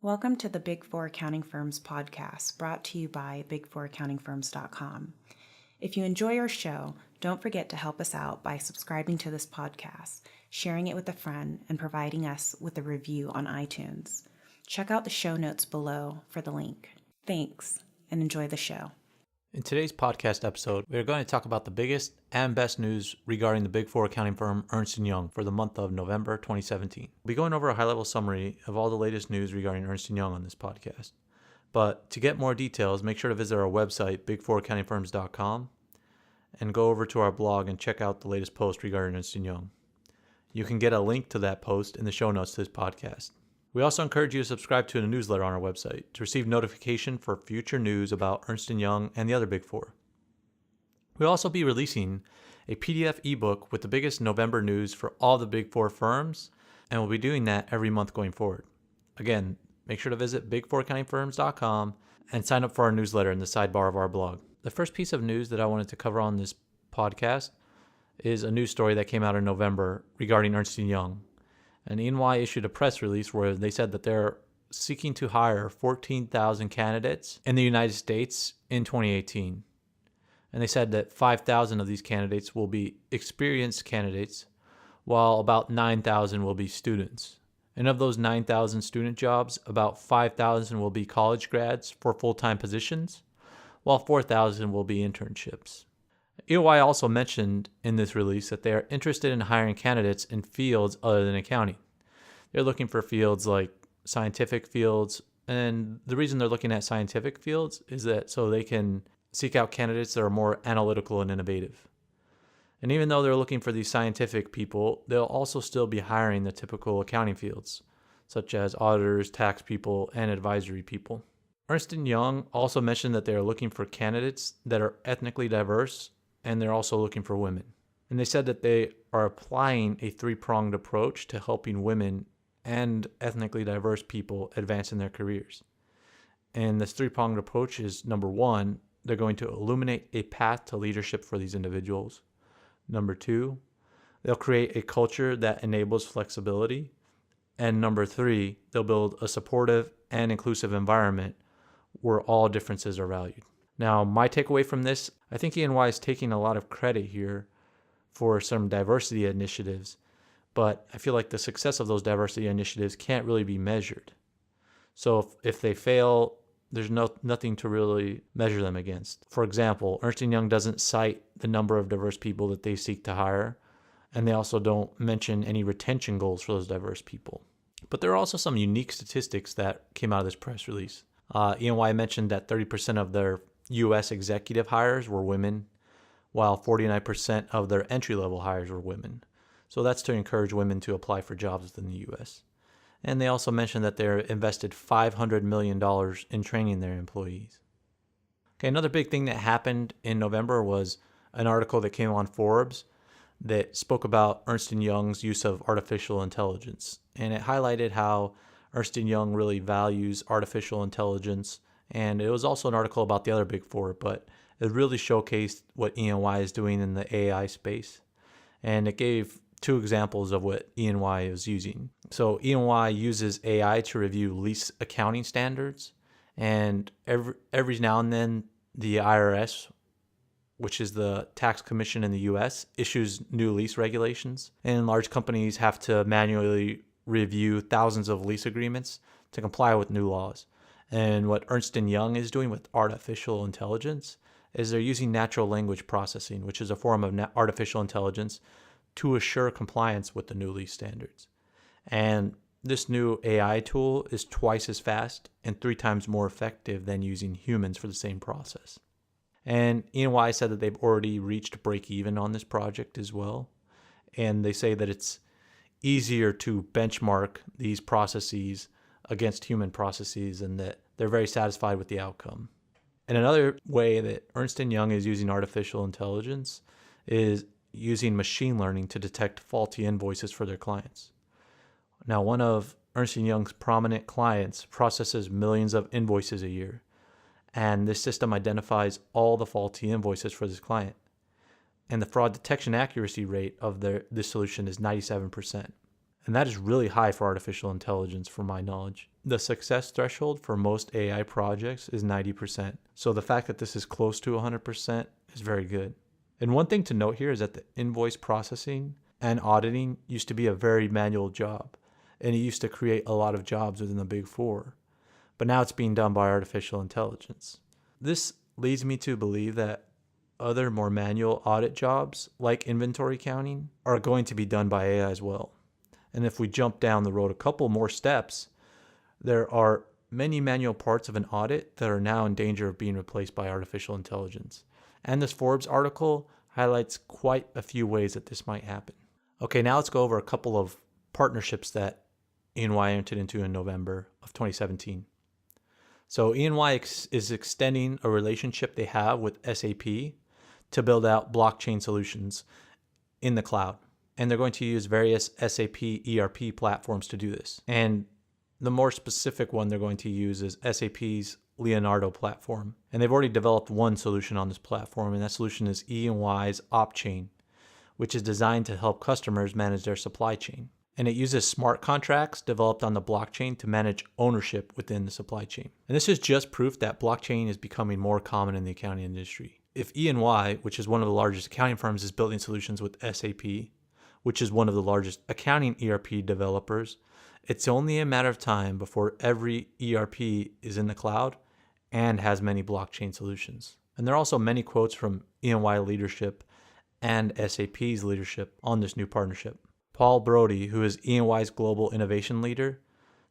Welcome to the Big Four Accounting Firms podcast, brought to you by big4accountingfirms.com. If you enjoy our show, don't forget to help us out by subscribing to this podcast, sharing it with a friend, and providing us with a review on iTunes. Check out the show notes below for the link. Thanks, and enjoy the show. In today's podcast episode, we are going to talk about the biggest and best news regarding the Big Four accounting firm Ernst & Young for the month of November 2017. We'll be going over a high-level summary of all the latest news regarding Ernst & Young on this podcast. But to get more details, make sure to visit our website, big4accountingfirms.com, and go over to our blog and check out the latest post regarding Ernst & Young. You can get a link to that post in the show notes to this podcast. We also encourage you to subscribe to the newsletter on our website to receive notification for future news about Ernst & Young and the other Big Four. We'll also be releasing a PDF ebook with the biggest November news for all the Big Four firms, and we'll be doing that every month going forward. Again, make sure to visit big4accountingfirms.com and sign up for our newsletter in the sidebar of our blog. The first piece of news that I wanted to cover on this podcast is a news story that came out in November regarding Ernst & Young. And E&y issued a press release where they said that they're seeking to hire 14,000 candidates in the United States in 2018. And they said that 5,000 of these candidates will be experienced candidates, while about 9,000 will be students. And of those 9,000 student jobs, about 5,000 will be college grads for full-time positions, while 4,000 will be internships. E&y also mentioned in this release that they are interested in hiring candidates in fields other than accounting. They're looking for fields like scientific fields, and the reason they're looking at scientific fields is that so they can seek out candidates that are more analytical and innovative. And even though they're looking for these scientific people, they'll also still be hiring the typical accounting fields, such as auditors, tax people, and advisory people. Ernst & Young also mentioned that they are looking for candidates that are ethnically diverse, and they're also looking for women. And they said that they are applying a three-pronged approach to helping women and ethnically diverse people advance in their careers. And this three-pronged approach is, number one, they're going to illuminate a path to leadership for these individuals. Number two, they'll create a culture that enables flexibility. And number three, they'll build a supportive and inclusive environment where all differences are valued. Now, my takeaway from this, I think E&y is taking a lot of credit here for some diversity initiatives, but I feel like the success of those diversity initiatives can't really be measured. So if they fail, there's nothing to really measure them against. For example, Ernst & Young doesn't cite the number of diverse people that they seek to hire, and they also don't mention any retention goals for those diverse people. But there are also some unique statistics that came out of this press release. E&y mentioned that 30% of their U.S. executive hires were women, while 49% of their entry-level hires were women. So that's to encourage women to apply for jobs within the U.S. And they also mentioned that they invested $500 million in training their employees. Okay, another big thing that happened in November was an article that came on Forbes that spoke about Ernst & Young's use of artificial intelligence. And it highlighted how Ernst & Young really values artificial intelligence. And it was also an article about the other Big Four, but it really showcased what E&y is doing in the AI space. And it gave two examples of what E&y is using. So E&y uses AI to review lease accounting standards. And every now and then, the IRS, which is the tax commission in the U.S., issues new lease regulations. And large companies have to manually review thousands of lease agreements to comply with new laws. And what Ernst & Young is doing with artificial intelligence is they're using natural language processing, which is a form of artificial intelligence, to assure compliance with the new lease standards. And this new AI tool is twice as fast and 3 times more effective than using humans for the same process. And E&y said that they've already reached break even on this project as well. And they say that it's easier to benchmark these processes against human processes and that they're very satisfied with the outcome. And another way that Ernst & Young is using artificial intelligence is using machine learning to detect faulty invoices for their clients. Now, one of Ernst & Young's prominent clients processes millions of invoices a year, and this system identifies all the faulty invoices for this client. And the fraud detection accuracy rate of this solution is 97%. And that is really high for artificial intelligence, from my knowledge. The success threshold for most AI projects is 90%. So the fact that this is close to 100% is very good. And one thing to note here is that the invoice processing and auditing used to be a very manual job, and it used to create a lot of jobs within the Big Four. But now it's being done by artificial intelligence. This leads me to believe that other more manual audit jobs, like inventory counting, are going to be done by AI as well. And if we jump down the road a couple more steps, there are many manual parts of an audit that are now in danger of being replaced by artificial intelligence. And this Forbes article highlights quite a few ways that this might happen. Okay, now let's go over a couple of partnerships that E&Y entered into in November of 2017. So E&Y is extending a relationship they have with SAP to build out blockchain solutions in the cloud. And they're going to use various SAP ERP platforms to do this. And the more specific one they're going to use is SAP's Leonardo platform. And they've already developed one solution on this platform, and that solution is E&Y's OpChain, which is designed to help customers manage their supply chain. And it uses smart contracts developed on the blockchain to manage ownership within the supply chain. And this is just proof that blockchain is becoming more common in the accounting industry. If E&Y, which is one of the largest accounting firms, is building solutions with SAP, which is one of the largest accounting ERP developers, it's only a matter of time before every ERP is in the cloud and has many blockchain solutions. And there are also many quotes from E&Y leadership and SAP's leadership on this new partnership. Paul Brody, who is E&Y's global innovation leader,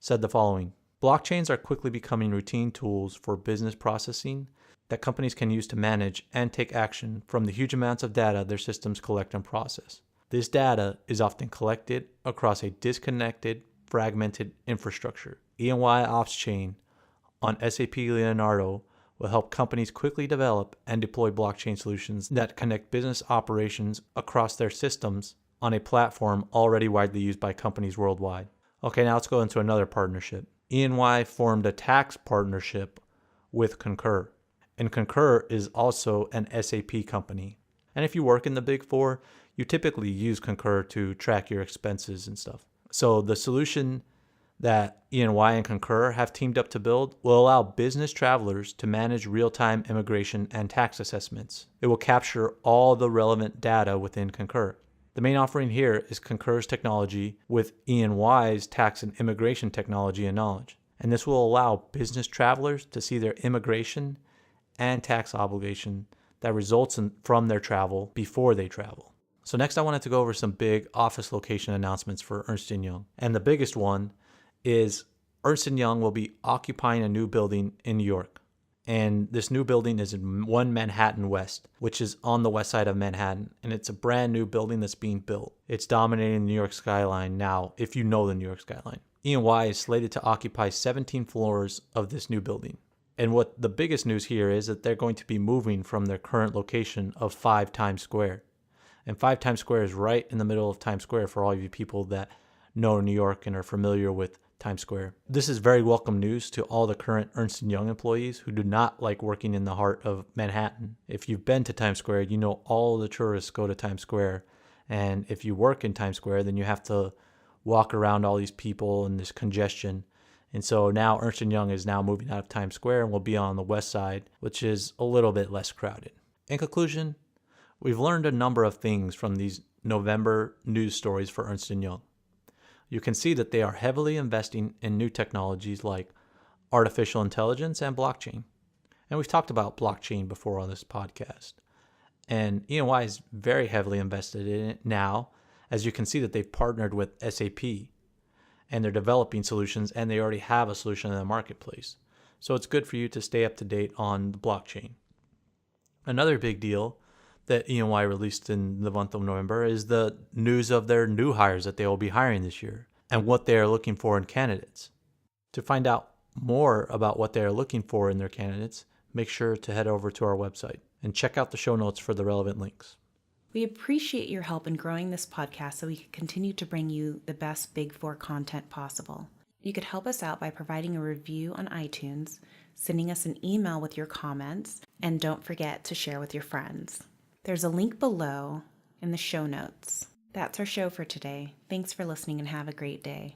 said the following: "Blockchains are quickly becoming routine tools for business processing that companies can use to manage and take action from the huge amounts of data their systems collect and process. This data is often collected across a disconnected, fragmented infrastructure. E&Y OpsChain on SAP Leonardo will help companies quickly develop and deploy blockchain solutions that connect business operations across their systems on a platform already widely used by companies worldwide." Okay, now let's go into another partnership. E&Y formed a tax partnership with Concur. And Concur is also an SAP company. And if you work in the Big Four, you typically use Concur to track your expenses and stuff. So the solution that E&Y and Concur have teamed up to build will allow business travelers to manage real-time immigration and tax assessments. It will capture all the relevant data within Concur. The main offering here is Concur's technology with E&Y's tax and immigration technology and knowledge. And this will allow business travelers to see their immigration and tax obligation that results from their travel before they travel. So next I wanted to go over some big office location announcements for Ernst & Young. And the biggest one is Ernst & Young will be occupying a new building in New York. And this new building is in 1 Manhattan West, which is on the west side of Manhattan. And it's a brand new building that's being built. It's dominating the New York skyline now, if you know the New York skyline. E&Y is slated to occupy 17 floors of this new building. And what the biggest news here is that they're going to be moving from their current location of 5 Times Square. And 5 Times Square is right in the middle of Times Square for all of you people that know New York and are familiar with Times Square. This is very welcome news to all the current Ernst & Young employees who do not like working in the heart of Manhattan. If you've been to Times Square, you know all the tourists go to Times Square. And if you work in Times Square, then you have to walk around all these people and this congestion. And so now Ernst & Young is now moving out of Times Square and will be on the west side, which is a little bit less crowded. In conclusion, we've learned a number of things from these November news stories for Ernst & Young. You can see that they are heavily investing in new technologies like artificial intelligence and blockchain. And we've talked about blockchain before on this podcast. And E&Y is very heavily invested in it now, as you can see that they've partnered with SAP and they're developing solutions, and they already have a solution in the marketplace. So it's good for you to stay up to date on the blockchain. Another big deal that E&Y released in the month of November is the news of their new hires that they will be hiring this year and what they are looking for in candidates. To find out more about what they are looking for in their candidates, make sure to head over to our website and check out the show notes for the relevant links. We appreciate your help in growing this podcast so we can continue to bring you the best Big Four content possible. You could help us out by providing a review on iTunes, sending us an email with your comments, and don't forget to share with your friends. There's a link below in the show notes. That's our show for today. Thanks for listening and have a great day.